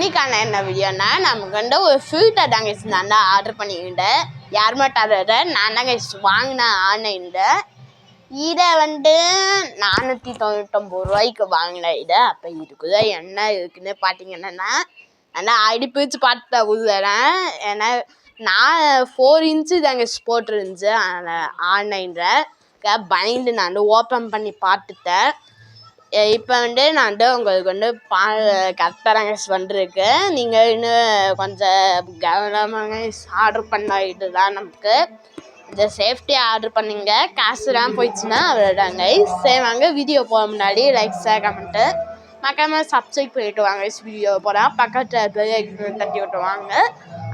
இன்னைக்கான என்ன வீடியோனா நமக்கு வந்து ஒரு ஃபில்டர் தாங்க நான் தான் ஆர்டர் பண்ணிக்கிட்டேன். யாருமே ஆர்டர் நான் தாங்க வாங்கினேன் ஆன்லைனில். இதை வந்து 499 வாங்கினேன். இதை அப்போ இதுக்குள்ள என்ன இருக்குன்னு பார்த்தீங்கன்னா நல்லா அடிப்பிச்சு பார்த்து உதுறேன். ஏன்னா நான் 4 இன்ச்சு தாங்க போட்டுருந்துச்சு ஆன்லைனில். பயந்து நான் ஓப்பன் பண்ணி பார்த்துட்டேன். இப்போ வந்து நான் வந்து உங்களுக்கு வந்து கரெக்டாக வந்துருக்கு. நீங்கள் இன்னும் கொஞ்சம் கவனமாக ஆர்டர் பண்ணிட்டு தான் நமக்கு இந்த சேஃப்டியாக ஆர்டர் பண்ணிங்க. காசுலாம் போயிடுச்சுன்னா அவ்வளோதாங்க. சரி வாங்க வீடியோ போக முன்னாடி லைக் ஷேர் கமெண்ட்டு மறக்காமல் சப்ஸ்கிரைப் பண்ணிவிட்டு வாங்க. வீடியோ போகிறேன் பக்கத்தில் தட்டி விட்டு வாங்க.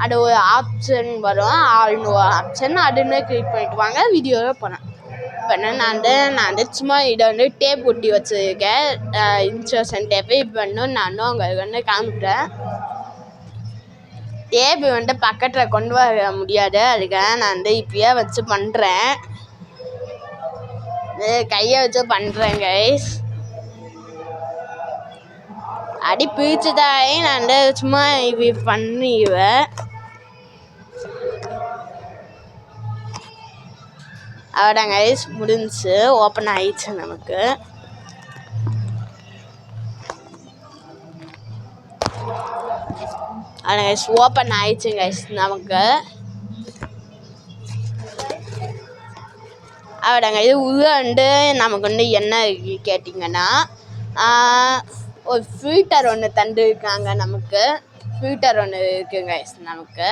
அது ஒரு ஆப்ஷன் வரும், ஆல்னு ஆப்ஷன், அதுன்னு கிளிக் பண்ணிட்டு வாங்க. வீடியோவில் போகிறேன். இப்போ நான் வந்து சும்மா இதை வந்து டேப் ஒட்டி வச்சுருக்கேன், இன்ஸ்ட்ரக்ஷன் டேப்பு. இப்போ நான் உங்களுக்கு வந்து காமிக்கிறேன். டேப்பு வந்து பக்கத்தில் கொண்டு வர முடியாது, அதுக்காக நான் வந்து இப்பயே வச்சு பண்ணுறேன். கையை வச்சு பண்ணுறேன் கைஸ். அடி பிரிச்சுதாயே நான் வந்து சும்மா இப்படி பண்ணிடுவேன். அவ்வளோதாங்க கைஸ், முடிஞ்சிச்சு. ஓப்பன் ஆயிடுச்சு நமக்கு. அவ்வளோ கைஸ், ஓப்பன் ஆயிடுச்சு கைஸ் நமக்கு. அவ்வளோதாங்க. இது உள்ள வந்து நமக்கு வந்து என்ன கேட்டிங்கன்னா ஒரு ஃபில்டர் ஒன்று தந்துருக்காங்க. நமக்கு ஃபில்டர் ஒன்று இருக்குங்க கைஸ் நமக்கு.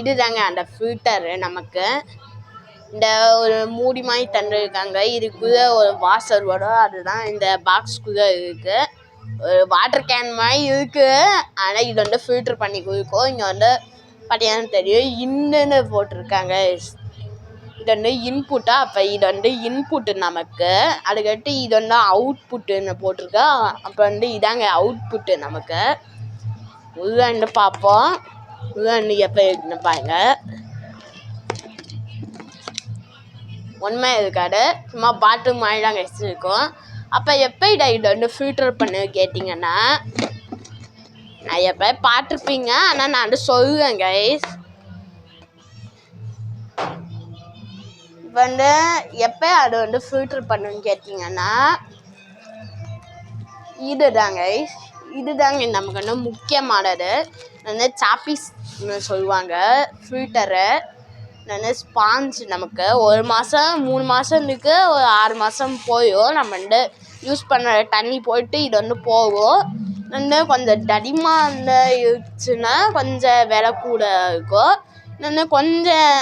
இதுதாங்க அந்த ஃபில்டரு. நமக்கு இந்த ஒரு மூடி மாதிரி தந்துருக்காங்க. இதுக்குள்ளே ஒரு வாஷர் வரும், அதுதான் இந்த பாக்ஸ்குள்ளே இருக்குது. ஒரு வாட்டர் கேன் மாதிரி இருக்குது, ஆனால் இது வந்து ஃபில்டர் பண்ணி கொடுக்கும். இங்கே வந்து பார்த்தீங்கன்னா தெரியும், இன்னுன்னு போட்டிருக்காங்க. இது வந்து இன்புட்டா, அப்போ இது வந்து இன்புட்டு நமக்கு. அதுக்கடுத்து இது வந்து அவுட்புட்டுன்னு போட்டிருக்கா. அப்போ வந்து இதாங்க அவுட்புட்டு நமக்கு. உள்ள வந்து பார்ப்போம். உள்ள வந்து எப்போ இருக்குன்னு பாருங்க. உண்மை இருக்காது, சும்மா பாட்டு மாதிரி தான் இருக்கும். அப்போ எப்போ இதை வந்து ஃபில்டர் பண்ணு கேட்டிங்கன்னா நான் எப்போ பார்த்துருப்பீங்க, ஆனால் நான் வந்து சொல்லுவேன் கைஸ். இப்போ வந்து எப்போ அதை வந்து ஃபில்டர் பண்ணுன்னு கேட்டிங்கன்னா இதுதாங்க கைஸ். இதுதாங்க நமக்கு வந்து முக்கியமானது. வந்து சாப்பீஸ்ன்னு சொல்லுவாங்க ஃபில்டரு. வந்து ஸ்பாஞ்ச் நமக்கு 1 மாதம் 3 மாதத்துக்கு ஒரு 6 மாதம் போயும். நம்ம வந்து யூஸ் பண்ண தண்ணி போயிட்டு இது வந்து போகும். வந்து கொஞ்சம் தடிமாக வந்து இருந்துச்சுன்னா கொஞ்சம் விலை கூட இருக்கும். வந்து கொஞ்சம்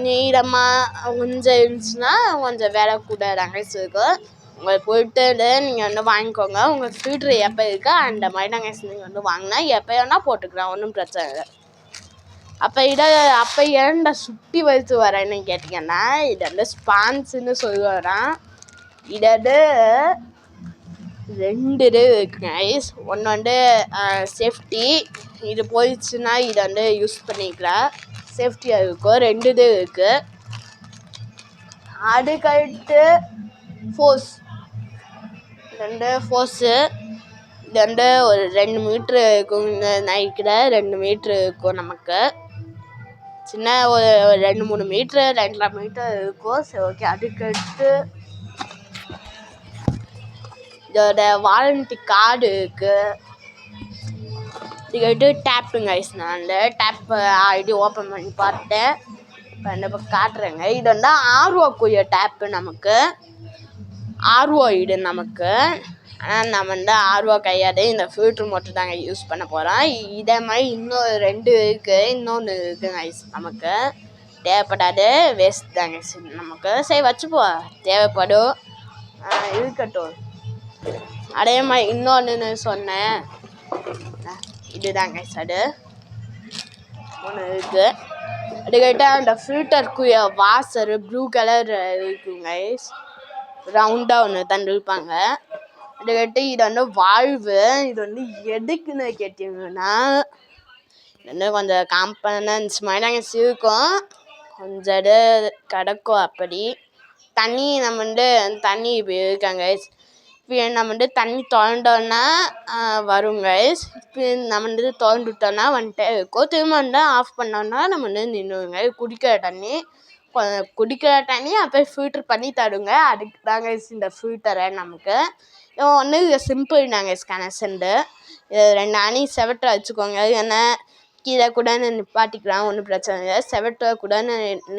நீளமாக கொஞ்சம் இருந்துச்சுன்னா கொஞ்சம் விலை கூட தாங்க இருக்கும். உங்களுக்கு போயிட்டு நீங்கள் வந்து வாங்கிக்கோங்க. உங்கள் ஃபில்ட்ரு எப்போ இருக்கோ அந்த மாதிரி தாங்க நீங்கள் வந்து வாங்கினா எப்போ வேணால் போட்டுக்கலாம், ஒன்றும் பிரச்சனை இல்லை. அப்போ ஏன்டா சுட்டி வச்சு வரேன்னு கேட்டிங்கன்னா இது வந்து ஸ்பான்ஸுன்னு சொல்லுவாரான். இது வந்து 2 இது இருக்குங்க ஐஸ். ஒன்று வந்து சேஃப்டி, இது போயிடுச்சுன்னா இதை வந்து யூஸ் பண்ணிக்கலாம், சேஃப்டியாக இருக்கும். 2 இது இருக்குது. அதுக்கடுத்து ஃபோர்ஸ், 2 ஃபோர்ஸு. இது வந்து ஒரு 2 மீட்ரு இருக்கும். நினைக்கிறேன் 2 மீட்ரு இருக்கும் நமக்கு. சின்ன ஒரு 2-3 மீட்ரு 2.5 மீட்டர் இருக்கும். சரி ஓகே. அதுக்கடுத்து இதோட வாரண்டி கார்டு இருக்குது. இதுக்கடுத்து டேப்புங்க ஐஸ். நான் அந்த டேப் ஆல்ரெடி ஓப்பன் பண்ணி பார்த்தேன். இப்போ இந்த காட்டுறேங்க. இது வந்து ஆர்ஓக்குரிய டேப்பு நமக்கு. ஆர்ஓ இது நமக்கு. ஆனால் நம்ம வந்து ஆர்ஓ கையாடு இந்த ஃபில்ட்ரு மட்டும் தாங்க யூஸ் பண்ண போகிறோம். இதே மாதிரி இன்னும் 2 இருக்குது, இன்னொன்று இருக்குங்க ஐஸ் நமக்கு. தேவைப்படாது, வேஸ்ட் தாங்க நமக்கு. சரி வச்சுப்போம், தேவைப்படும், இருக்கட்டும். அதே மாதிரி இன்னொன்று சொன்னேன், இதுதாங்க ஐஸ். அது ஒன்று இருக்குது. அதுக்கிட்ட அந்த ஃபில்டருக்குரிய வாஷரு ப்ளூ கலர் இருக்குங்க ஐஸ். ரவுண்டாக ஒன்று தந்துருப்பாங்க. அதுக்கிட்ட இது வந்து வால்வு. இது வந்து எதுக்குன்னு கேட்டிங்கன்னா இது வந்து கொஞ்சம் காம்பனன்ஸ் மாதிரி நாங்கள் இருக்கும், கொஞ்சம் இது கிடக்கும். அப்படி தண்ணி நம்ம வந்து தண்ணி இப்போ இருக்காங்க. இப்போ நம்ம வந்து தண்ணி திறந்தோன்னா வரும் கைஸ். இப்போ நம்ம வந்து திறந்து விட்டோன்னா வந்துட்டே இருக்கும். திரும்ப வந்து ஆஃப் பண்ணோன்னா நம்ம வந்து நின்றுங்க. குடிக்கிற தண்ணி அப்படியே ஃபில்ட்ரு பண்ணி தருங்க. அதுக்கு தாங்க இந்த ஃபில்டரை நமக்கு. இவன் வந்து சிம்பிள் தாங்க கனெக்ஷன்டு. இது 2 அணி செவட்டை வச்சுக்கோங்க. ஏன்னா கீழே கூட நிப்பாட்டிக்கலாம், ஒன்றும் பிரச்சனை இல்லை. செவட்டை கூட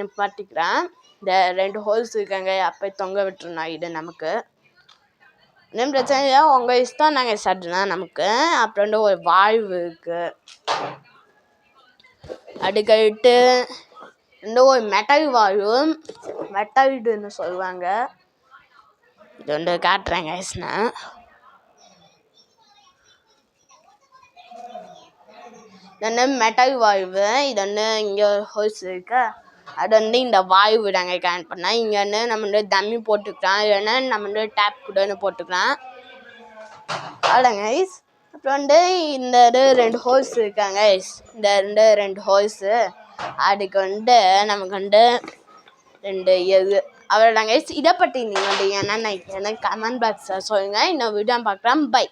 நிப்பாட்டிக்கலாம். இந்த 2 ஹோல்ஸ் இருக்காங்க, அப்போ தொங்க விட்டுருந்தா இது நமக்கு ஒன்றும் பிரச்சனை இல்லை. உங்கள் இஷ்டம் நாங்கள் சட்டுனா நமக்கு. அப்புறம் வந்து ஒரு வால்வு இருக்குது. அதுக்கடுத்து இந்த ஒரு மெட்டல் வால்வு, மெட்டல்டுன்னு சொல்லுவாங்க. இது வந்து காட்டுறேங்க ஐஸ்னா. இது வந்து மெட்டல் வால்வு. இது வந்து இங்கே ஒரு ஹோல்ஸ் இருக்கு. அது வந்து இந்த வால்வு நாங்கள் கனெக்ட் பண்ணால் இங்கே வந்து நம்ம வந்து தம்மி போட்டுக்கலாம், இல்லைன்னா நம்ம வந்து டேப் கூட போட்டுக்கலாம். அவ்வளோங்க ஐஸ். அப்புறம் வந்து இந்த 2 ஹோல்ஸ் இருக்காங்க ஐஸ். இந்த 2 ஹோல்ஸு அதுக்கு வந்து நமக்கு வந்து 2 எது அவ்வளோதாங்க ஐஸ். இதை பற்றி நீங்கள் வந்து என்ன நினைக்கிறேன்னு கமெண்ட் பாக்ஸில் சொல்லுங்கள். இன்னும் வீடியோ பார்க்கலாம். பை.